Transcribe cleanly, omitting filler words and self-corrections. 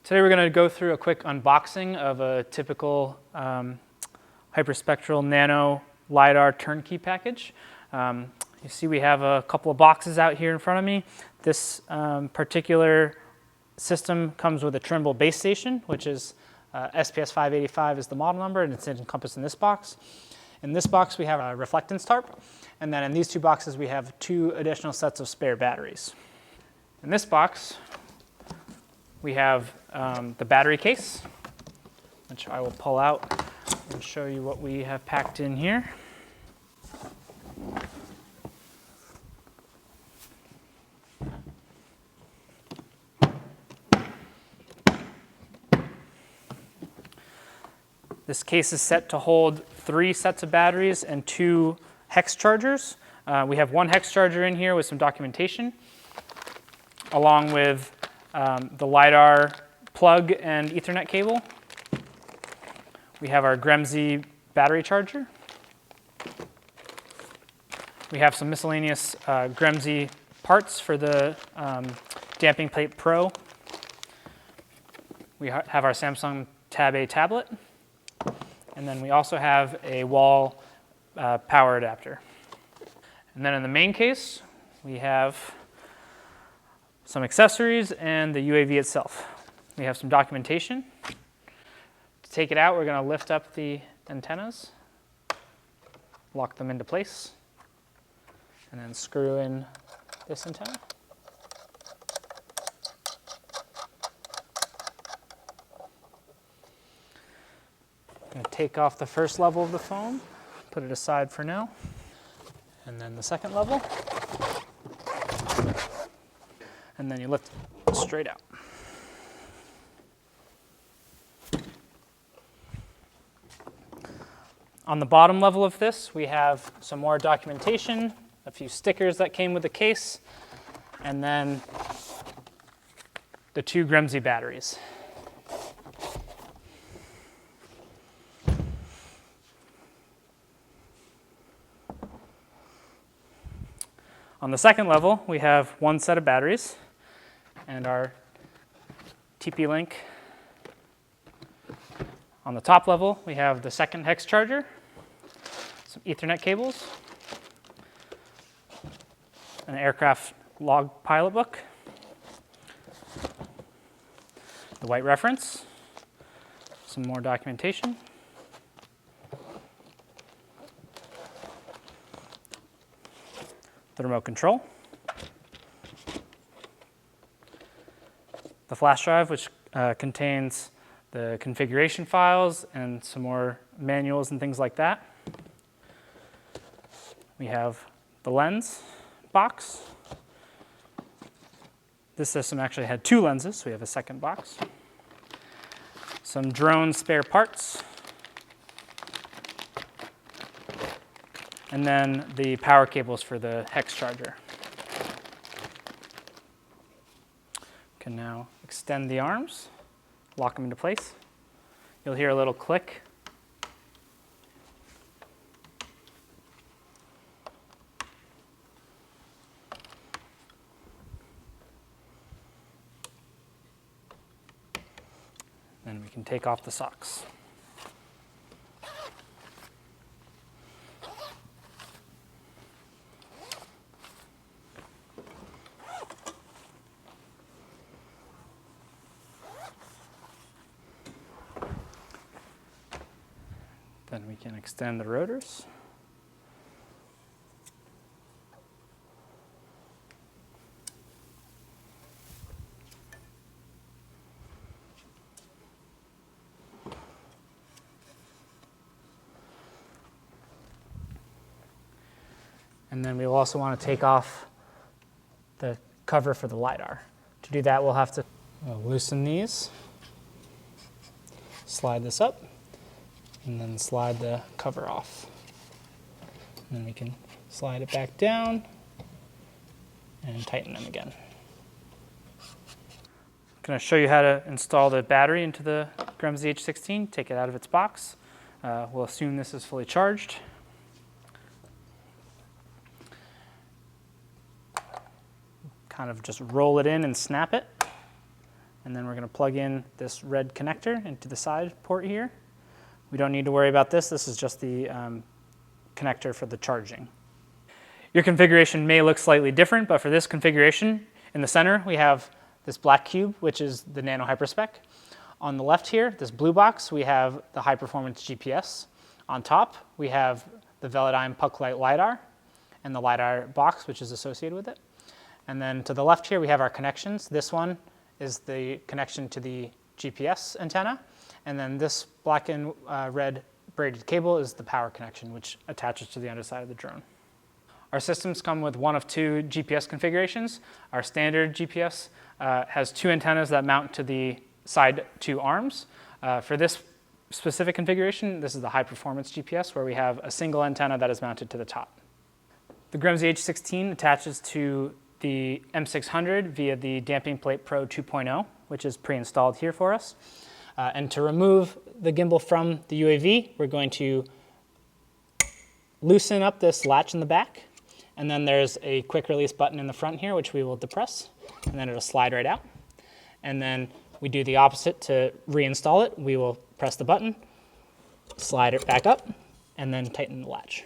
Today we're going to go through a quick unboxing of a typical hyperspectral nano LiDAR turnkey package. You see we have a couple of boxes out here in front of me. This particular system comes with a Trimble base station, which is SPS 585 is the model number, and it's encompassed in this box. In this box we have a reflectance tarp, and then in these two boxes we have 2 additional sets of spare batteries. In this box we have the battery case, which I will pull out and show you what we have packed in here. This case is set to hold 3 sets of batteries and 2 hex chargers. We have 1 hex charger in here with some documentation, along with the LiDAR plug and Ethernet cable. We have our Gremsy battery charger. We have some miscellaneous Gremsy parts for the Damping Plate Pro. We have our Samsung Tab A tablet. And then we also have a wall power adapter. And then in the main case, we have some accessories and the UAV itself. We have some documentation. To take it out, we're going to lift up the antennas, lock them into place, and then screw in this antenna. I'm going to take off the first level of the foam, put it aside for now, and then the second level, and then you lift it straight out. On the bottom level of this, we have some more documentation, a few stickers that came with the case, and then the 2 Gremsy batteries. On the second level, we have 1 set of batteries and our TP-Link. On the top level, we have the second hex charger, some Ethernet cables, an aircraft log pilot book, the white reference, some more documentation, the remote control, the flash drive, which contains the configuration files and some more manuals and things like that. We have the lens box. This system actually had 2 lenses, so we have a second box. Some drone spare parts. And then the power cables for the hex charger. Can now extend the arms, lock them into place. You'll hear a little click. Then we can take off the socks. Then we can extend the rotors. And then we'll also want to take off the cover for the LiDAR. To do that, we'll have to loosen these, slide this up, and then slide the cover off. And then we can slide it back down and tighten them again. I'm going to show you how to install the battery into the Gremsy H16, take it out of its box. We'll assume this is fully charged. Kind of just roll it in and snap it. And then we're going to plug in this red connector into the side port here. We don't need to worry about this. This is just the connector for the charging. Your configuration may look slightly different, but for this configuration, in the center we have this black cube, which is the Nano Hyperspec. On the left here, this blue box, we have the high-performance GPS. On top, we have the Velodyne Puck-Light LiDAR and the LiDAR box, which is associated with it. And then to the left here, we have our connections. This one is the connection to the GPS antenna. And then this black and red braided cable is the power connection, which attaches to the underside of the drone. Our systems come with one of two GPS configurations. Our standard GPS has two antennas that mount to the side two arms. For this specific configuration, this is the high performance GPS where we have a single antenna that is mounted to the top. The Gremsy H16 attaches to the M600 via the Damping Plate Pro 2.0, which is pre-installed here for us. And to remove the gimbal from the UAV, we're going to loosen up this latch in the back, and then there's a quick release button in the front here, which we will depress, and then it'll slide right out. And then we do the opposite to reinstall it. We will press the button, slide it back up, and then tighten the latch.